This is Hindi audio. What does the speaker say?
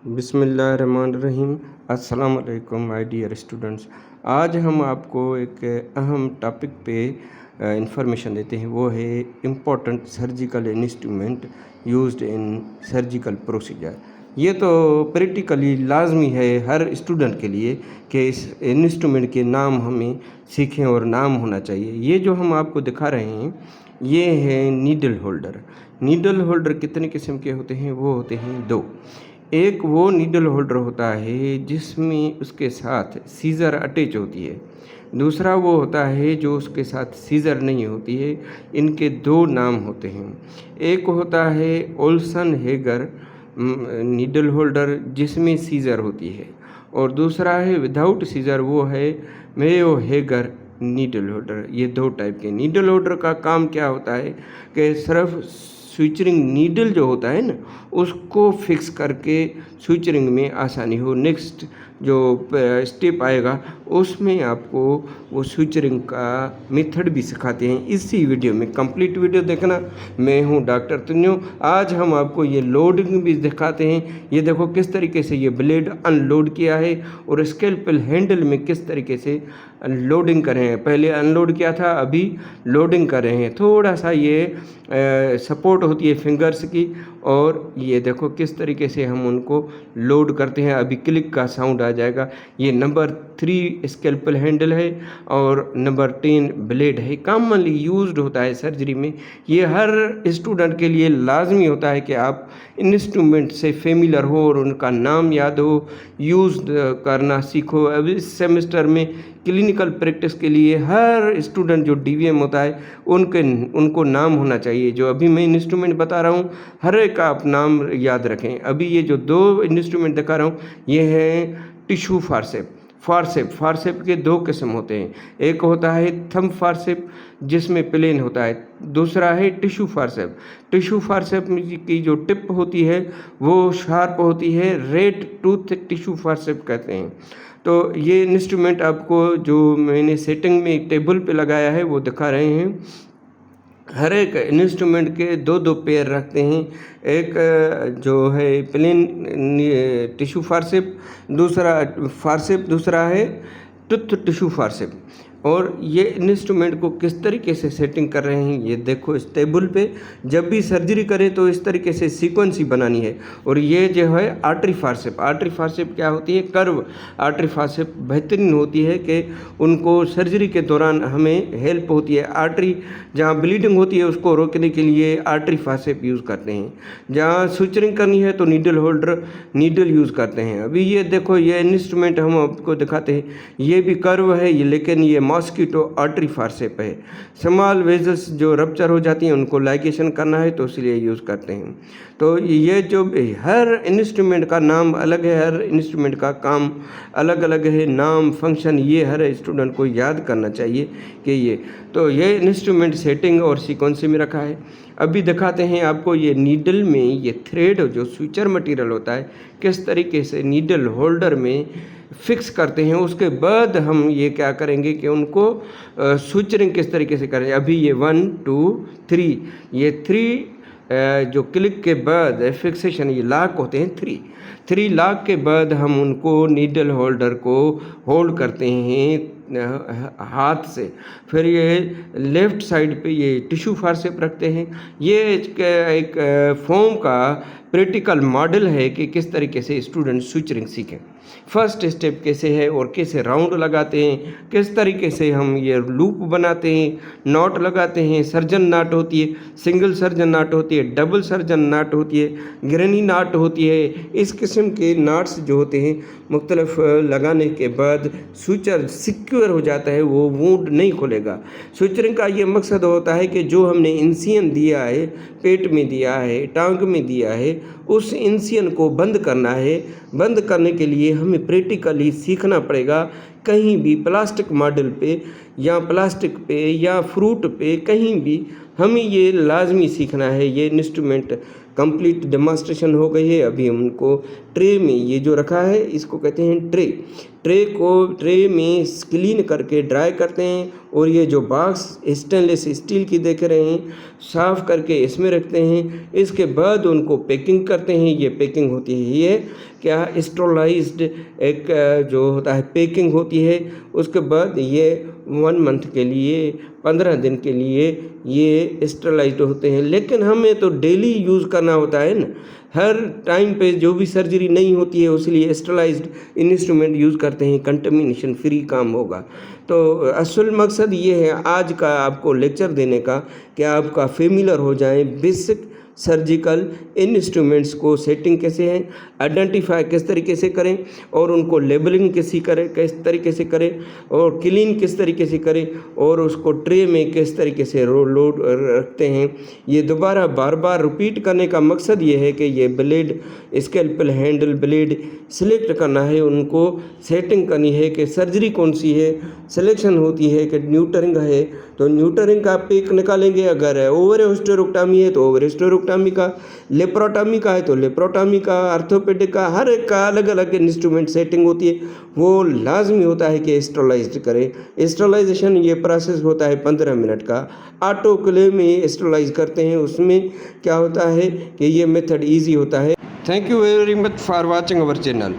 बिस्मिल्लाहिर्रहमानिर्रहीम। अस्सलाम वालेकुम माय डियर स्टूडेंट्स। आज हम आपको एक अहम टॉपिक पे इंफॉर्मेशन देते हैं, वो है important surgical instrument used in surgical procedure. ये तो प्रैक्टिकली लाजमी है हर स्टूडेंट के लिए कि इस इंस्ट्रूमेंट के नाम हमें सीखें और नाम होना चाहिए। ये जो हम आपको दिखा रहे हैं ये है नीडल होल्डर। नीडल होल्डर कितने किस्म के होते हैं? वो होते हैं दो। एक वो नीडल होल्डर होता है जिसमें उसके साथ सीज़र अटैच होती है। दूसरा वो होता है जो उसके साथ सीज़र नहीं होती है। इनके दो नाम होते हैं। एक होता है ओल्सन हेगर नीडल होल्डर जिसमें सीज़र होती है, और दूसरा है विदाउट सीज़र, वो है मेयो हेगर नीडल होल्डर। ये दो टाइप के नीडल होल्डर का काम क्या होता है कि सिर्फ स्विचरिंग नीडल जो होता है ना, उसको फिक्स करके स्विचरिंग में आसानी हो। नेक्स्ट जो स्टेप आएगा उसमें आपको वो स्विचरिंग का मेथड भी सिखाते हैं। इसी वीडियो में कंप्लीट वीडियो देखना। मैं हूं डॉक्टर तन्यू। आज हम आपको ये लोडिंग भी दिखाते हैं। ये देखो किस तरीके से ये ब्लेड अनलोड किया है और स्केलपेल हैंडल में किस तरीके से लोडिंग कर रहे हैं। पहले अनलोड किया था, अभी लोडिंग कर रहे हैं। थोड़ा सा ये सपोर्ट होती है फिंगर्स की, और ये देखो किस तरीके से हम उनको लोड करते हैं। अभी क्लिक का साउंड आ जाएगा। ये नंबर 3 स्केलपेल हैंडल है और नंबर 10 ब्लेड है। कॉमनली यूज्ड होता है सर्जरी में। ये हर स्टूडेंट के लिए लाजमी होता है कि आप इंस्ट्रूमेंट से फेमिलियर हो और उनका नाम याद हो, यूज़ करना सीखो। अब इस सेमेस्टर में क्लिनिकल प्रैक्टिस के लिए हर स्टूडेंट जो डीवीएम होता है उनको नाम होना चाहिए। जो अभी मैं इंस्ट्रूमेंट बता रहा हूँ हर एक का आप नाम याद रखें। अभी ये जो दो इंस्ट्रूमेंट दिखा रहा हूँ ये है टिश्यू फारसेप के दो किस्म होते हैं। एक होता है थंब फारसेप जिसमें प्लेन होता है, दूसरा है टिश्यू फारसेप की जो टिप होती है वो शार्प होती है। रेड टूथ टिश्यू फारसेप कहते हैं। तो ये इंस्ट्रूमेंट आपको जो मैंने सेटिंग में एक टेबल पे लगाया है वो दिखा रहे हैं। हर एक इंस्ट्रूमेंट के दो दो पेयर रखते हैं। एक जो है प्लेन टिश्यू फारसेप, दूसरा है टूथ टिश्यू फारसेप। और ये इंस्ट्रूमेंट को किस तरीके से सेटिंग कर रहे हैं ये देखो इस टेबल पे। जब भी सर्जरी करें तो इस तरीके से सीक्वेंस ही बनानी है। और ये जो है आर्टरी फारसेप क्या होती है? कर्व आर्टरी फारसेप बेहतरीन होती है कि उनको सर्जरी के दौरान हमें हेल्प होती है। आर्टरी जहाँ ब्लीडिंग होती है उसको रोकने के लिए आर्टरी फारसेप यूज़ करते हैं। जहाँ सुचरिंग करनी है तो नीडल यूज़ करते हैं। अभी ये देखो ये इंस्ट्रूमेंट हम आपको दिखाते हैं, ये भी कर्व है ये, लेकिन ये मॉस्किटो आर्टरी फारसेप है। स्मॉल वेजल्स जो रप्चर हो जाती हैं उनको लाइगेशन करना है तो इसलिए यूज़ करते हैं। तो ये जो हर इंस्ट्रूमेंट का नाम अलग है, हर इंस्ट्रूमेंट का काम अलग अलग है, नाम फंक्शन ये हर स्टूडेंट को याद करना चाहिए कि ये तो ये इंस्ट्रूमेंट सेटिंग और सीक्वेंस में रखा है। अभी दिखाते हैं आपको ये नीडल में ये थ्रेड जो स्विचर मटेरियल होता है किस तरीके से नीडल होल्डर में फिक्स करते हैं। उसके बाद हम ये क्या करेंगे कि उनको स्विचरिंग किस तरीके से करें। अभी ये 1 2 3 ये 3 जो क्लिक के बाद फिक्सेशन ये लॉक होते हैं। 3 लॉक के बाद हम उनको नीडल होल्डर को होल्ड करते हैं हाथ से। फिर ये लेफ़्ट साइड पे ये टिश्यू फारसेप रखते हैं। ये एक फोम का प्रैक्टिकल मॉडल है कि किस तरीके से स्टूडेंट स्विचरिंग सीखें। फर्स्ट स्टेप कैसे है और कैसे राउंड लगाते हैं, किस तरीके से हम ये लूप बनाते हैं, नॉट लगाते हैं। सर्जन नाट होती है, सिंगल सर्जन नाट होती है, डबल सर्जन नाट होती है, ग्रेनी नाट होती है। इस किस्म के नाट्स जो होते हैं मुख्तलिफ लगाने के बाद स्विचर सिक्योर हो जाता है, वो वूंड नहीं खुलेगा। स्विचरिंग का ये मकसद होता है कि जो हमने इंसियन दिया है, पेट में दिया है, टांग में दिया है, उस इंसियन को बंद करना है। बंद करने के लिए हमें प्रैक्टिकली सीखना पड़ेगा। कहीं भी प्लास्टिक मॉडल पे या प्लास्टिक पे या फ्रूट पे कहीं भी हमें ये लाजमी सीखना है। ये इंस्ट्रूमेंट कंप्लीट डेमोंस्ट्रेशन हो गई है। अभी हम उनको ट्रे में ये जो रखा है इसको कहते हैं ट्रे में क्लीन करके ड्राई करते हैं और ये जो बॉक्स स्टेनलेस स्टील की देख रहे हैं साफ़ करके इसमें रखते हैं। इसके बाद उनको पैकिंग करते हैं। ये पैकिंग होती है ये क्या स्टरलाइज्ड एक जो होता है पैकिंग होती है। उसके बाद ये 1 मंथ के लिए 15 दिन के लिए ये स्टरलाइज्ड होते हैं। लेकिन हमें तो डेली यूज़ करना होता है ना, हर टाइम पे जो भी सर्जरी नहीं होती है उसलिए स्टरलाइज्ड इंस्ट्रूमेंट यूज़ करते हैं, कंटामिनेशन फ्री काम होगा। तो असल मकसद ये है आज का आपको लेक्चर देने का कि आपका फेमिलियर हो जाए बेसिक सर्जिकल इंस्ट्रूमेंट्स को सेटिंग कैसे है, आइडेंटिफाई किस तरीके से करें और उनको लेबलिंग किस तरीके से करें और क्लीन किस तरीके से करें और उसको ट्रे में किस तरीके से लोड रखते हैं। ये दोबारा बार बार रिपीट करने का मकसद ये है कि ये blade scalpel handle blade select करना है, उनको सेटिंग करनी है कि सर्जरी कौन सी है। सिलेक्शन होती है कि न्यूटरिंग है तो न्यूटरिंग का पेक निकालेंगे, अगर ओवर हिस्टेरोटॉमी है तो ओवर हिस्टेरोटॉमी का, लेप्रोटॉमी का है तो लेप्रोटॉमी का, आर्थोपेडिक का, हर एक का अलग अलग इंस्ट्रूमेंट सेटिंग होती है। वो लाजमी होता है कि स्टरलाइज करें। स्टरलाइजेशन ये प्रोसेस होता है 15 मिनट का। ऑटोक्लेव में स्टरलाइज करते हैं, उसमें क्या होता है कि ये मेथड ईजी होता है। Thank you very much for watching our channel.